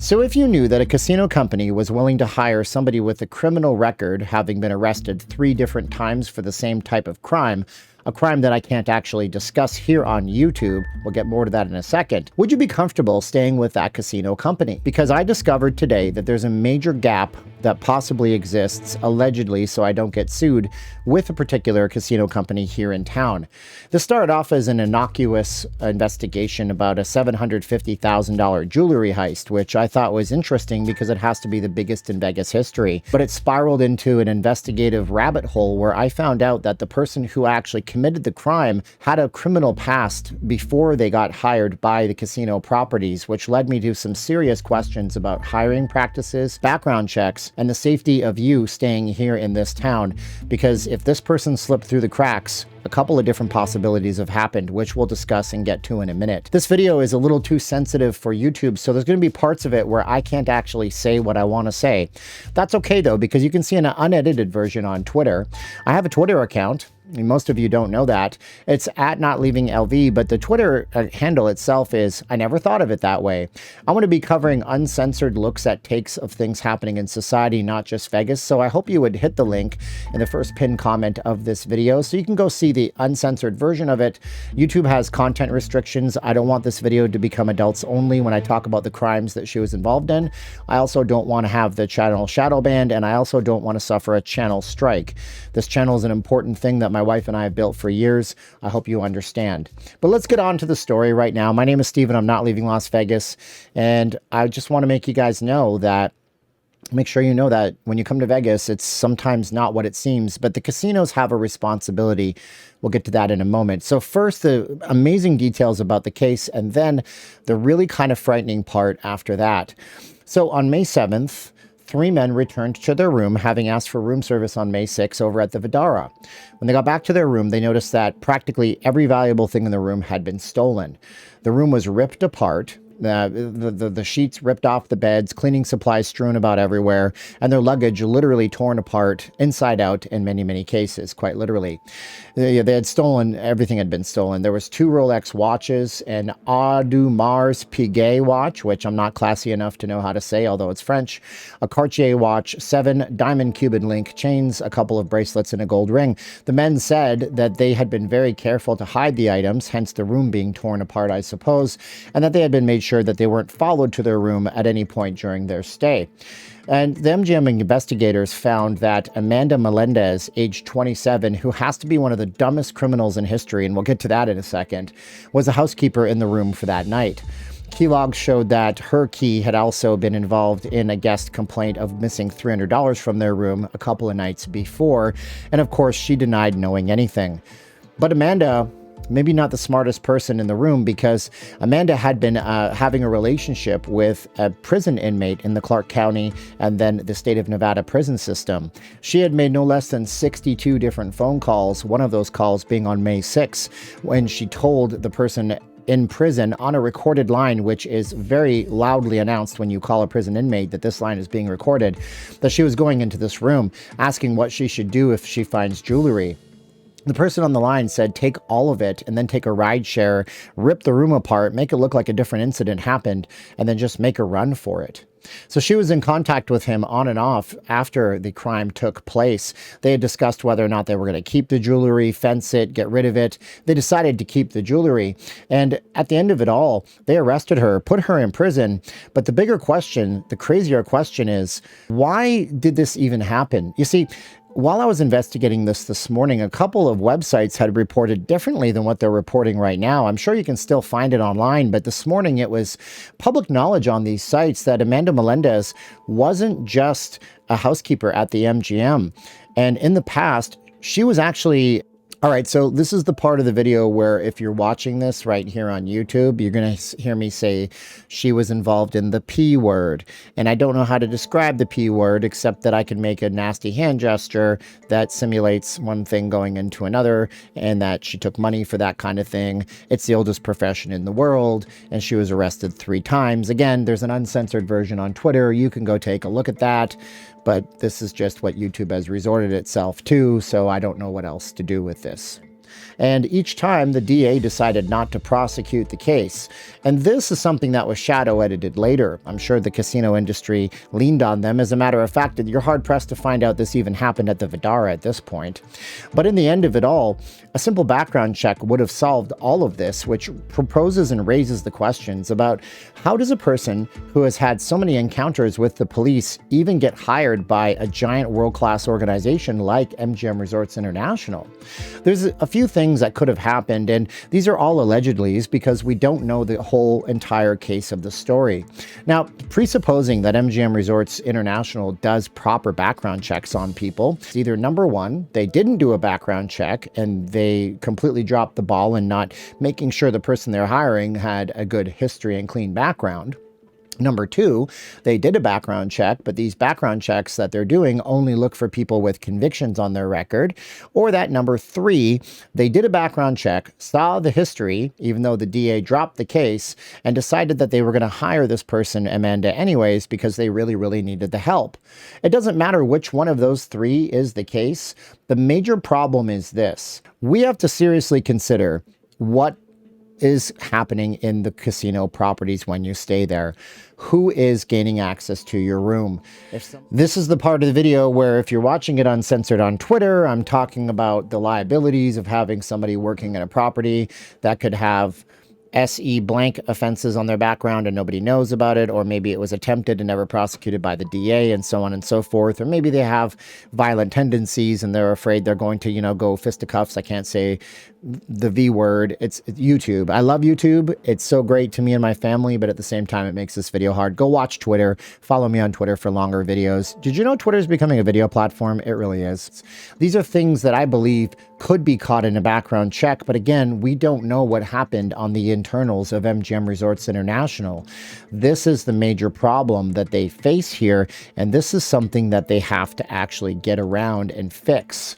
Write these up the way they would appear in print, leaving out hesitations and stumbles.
So if you knew that a casino company was willing to hire somebody with a criminal record, having been arrested 3 different times for the same type of crime, a crime that I can't actually discuss here on YouTube, we'll get more to that in a second, would you be comfortable staying with that casino company? Because I discovered today that there's a major gap that possibly exists, allegedly, so I don't get sued, with a particular casino company here in town. This started off as an innocuous investigation about a $750,000 jewelry heist, which I thought was interesting because it has to be the biggest in Vegas history. But it spiraled into an investigative rabbit hole where I found out that the person who actually committed the crime had a criminal past before they got hired by the casino properties, which led me to some serious questions about hiring practices, background checks, and the safety of you staying here in this town. Because if this person slipped through the cracks, a couple of different possibilities have happened, which we'll discuss and get to in a minute. This video is a little too sensitive for YouTube, so there's going to be parts of it where I can't actually say what I want to say. That's okay though, because you can see an unedited version on Twitter. I have a Twitter account. Most of you don't know that. It's at nllvcontact, but the Twitter handle itself is, I never thought of it that way. I want to be covering uncensored looks at takes of things happening in society, not just Vegas. So I hope you would hit the link in the first pinned comment of this video so you can go see the uncensored version of it. YouTube has content restrictions. I don't want this video to become adults only when I talk about the crimes that she was involved in. I also don't want to have the channel shadow banned, and I also don't want to suffer a channel strike. This channel is an important thing that my wife and I have built for years. I hope you understand. But let's get on to the story right now. My name is Steven. I'm not leaving Las Vegas. And I just want to make you guys know that, make sure you know that when you come to Vegas, it's sometimes not what it seems, but the casinos have a responsibility. We'll get to that in a moment. So first, the amazing details about the case, and then the really kind of frightening part after that. So on May 7th, 3 men returned to their room, having asked for room service on May 6 over at the Vdara. When they got back to their room, they noticed that practically every valuable thing in the room had been stolen. The room was ripped apart. The sheets ripped off the beds, cleaning supplies strewn about everywhere, and their luggage literally torn apart inside out in many, many cases, quite literally. They had stolen, everything had been stolen. There was 2 Rolex watches, an Audemars Piguet watch, which I'm not classy enough to know how to say, although it's French, a Cartier watch, 7 diamond Cuban link chains, a couple of bracelets, and a gold ring. The men said that they had been very careful to hide the items, hence the room being torn apart, I suppose, and that they had been made sure that they weren't followed to their room at any point during their stay. And the MGM investigators found that Amanda Melendez, age 27, who has to be one of the dumbest criminals in history, and we'll get to that in a second, was a housekeeper in the room for that night. Key logs showed that her key had also been involved in a guest complaint of missing $300 from their room a couple of nights before, and of course she denied knowing anything. But Amanda, maybe not the smartest person in the room, because Amanda had been having a relationship with a prison inmate in the Clark County and then the state of Nevada prison system. She had made no less than 62 different phone calls, one of those calls being on May 6, when she told the person in prison on a recorded line, which is very loudly announced when you call a prison inmate that this line is being recorded, that she was going into this room asking what she should do if she finds jewelry. The person on the line said, take all of it and then take a ride share, rip the room apart, make it look like a different incident happened, and then just make a run for it. So she was in contact with him on and off after the crime took place. They had discussed whether or not they were going to keep the jewelry, fence it, get rid of it. They decided to keep the jewelry. And at the end of it all, they arrested her, put her in prison. But the bigger question, the crazier question is, why did this even happen? You see, while I was investigating this morning, a couple of websites had reported differently than what they're reporting right now. I'm sure you can still find it online, but this morning it was public knowledge on these sites that Amanda Melendez wasn't just a housekeeper at the MGM. And in the past, she was actually... All right, so this is the part of the video where if you're watching this right here on YouTube, you're going to hear me say she was involved in the P word. And I don't know how to describe the P word, except that I can make a nasty hand gesture that simulates one thing going into another, and that she took money for that kind of thing. It's the oldest profession in the world, and she was arrested 3 times. Again, there's an uncensored version on Twitter. You can go take a look at that. But this is just what YouTube has resorted itself to, so I don't know what else to do with this. And each time, the DA decided not to prosecute the case. And this is something that was shadow edited later. I'm sure the casino industry leaned on them. As a matter of fact, you're hard-pressed to find out this even happened at the Vdara at this point. But in the end of it all, a simple background check would have solved all of this, which proposes and raises the questions about how does a person who has had so many encounters with the police even get hired by a giant world-class organization like MGM Resorts International? There's a few things that could have happened, and these are all allegedlys because we don't know the whole entire case of the story. Now, presupposing that MGM Resorts International does proper background checks on people, it's either number one, they didn't do a background check and they completely dropped the ball in not making sure the person they're hiring had a good history and clean background. Number two, they did a background check, but these background checks that they're doing only look for people with convictions on their record. Or that number three, they did a background check, saw the history, even though the DA dropped the case, and decided that they were going to hire this person, Amanda, anyways, because they really, really needed the help. It doesn't matter which one of those three is the case. The major problem is this. We have to seriously consider what is happening in the casino properties when you stay there. Who is gaining access to your room? This is the part of the video where if you're watching it uncensored on Twitter, I'm talking about the liabilities of having somebody working in a property that could have SE blank offenses on their background and nobody knows about it, or maybe it was attempted and never prosecuted by the DA and so on and so forth, or maybe they have violent tendencies and they're afraid they're going to, go fisticuffs. I can't say the V word. It's YouTube. I love YouTube. It's so great to me and my family, but at the same time, it makes this video hard. Go watch Twitter. Follow me on Twitter for longer videos. Did you know Twitter is becoming a video platform? It really is. These are things that I believe could be caught in a background check, but again, we don't know what happened on the internals of MGM Resorts International. This is the major problem that they face here, and this is something that they have to actually get around and fix.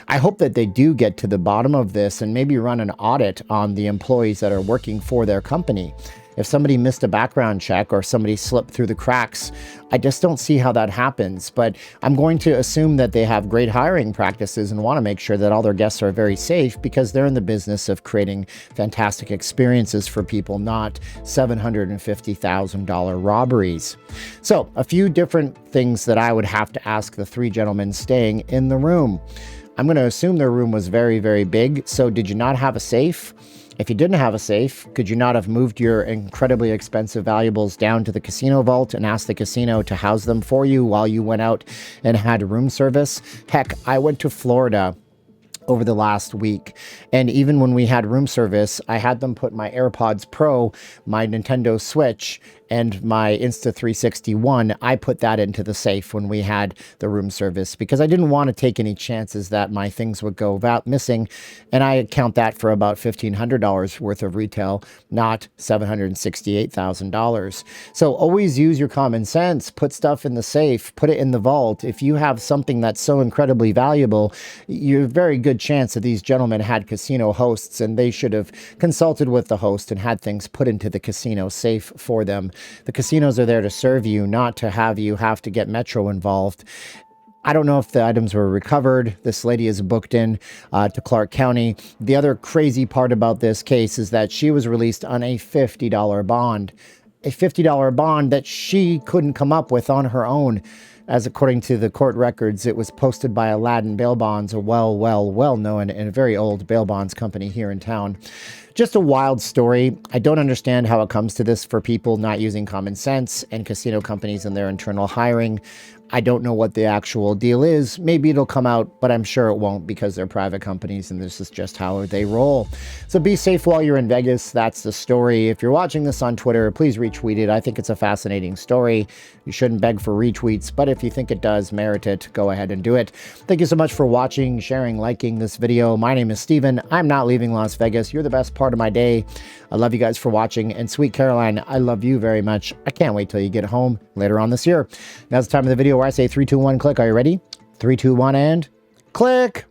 I hope that they do get to the bottom of this and maybe run an audit on the employees that are working for their company. If somebody missed a background check or somebody slipped through the cracks, I just don't see how that happens. But I'm going to assume that they have great hiring practices and want to make sure that all their guests are very safe because they're in the business of creating fantastic experiences for people, not $750,000 robberies. So a few different things that I would have to ask the three gentlemen staying in the room. I'm going to assume their room was very, very big. So did you not have a safe? If you didn't have a safe, could you not have moved your incredibly expensive valuables down to the casino vault and asked the casino to house them for you while you went out and had room service? Heck, I went to Florida over the last week, and even when we had room service, I had them put my AirPods Pro, my Nintendo Switch, and my Insta360 I put that into the safe when we had the room service because I didn't want to take any chances that my things would go missing, and I count that for about $1,500 worth of retail, not $768,000. So always use your common sense. Put stuff in the safe, put it in the vault. If you have something that's so incredibly valuable, you're a very good chance that these gentlemen had casino hosts and they should have consulted with the host and had things put into the casino safe for them. The casinos are there to serve you, not to have you have to get Metro involved. I don't know if the items were recovered. This lady is booked in to Clark County. The other crazy part about this case is that she was released on a $50 bond. A $50 bond that she couldn't come up with on her own. As according to the court records, it was posted by Aladdin Bail Bonds, a well-known and a very old bail bonds company here in town. Just a wild story. I don't understand how it comes to this for people not using common sense and casino companies and their internal hiring. I don't know what the actual deal is. Maybe it'll come out, but I'm sure it won't because they're private companies and this is just how they roll. So be safe while you're in Vegas. That's the story. If you're watching this on Twitter, please retweet it. I think it's a fascinating story. You shouldn't beg for retweets, but if you think it does merit it, go ahead and do it. Thank you so much for watching, sharing, liking this video. My name is Steven. I'm not leaving Las Vegas. You're the best part of my day. I love you guys for watching. And sweet Caroline, I love you very much. I can't wait till you get home later on this year. Now's the time of the video where I say 3, 2, 1, click. Are you ready? 3, 2, 1, and click.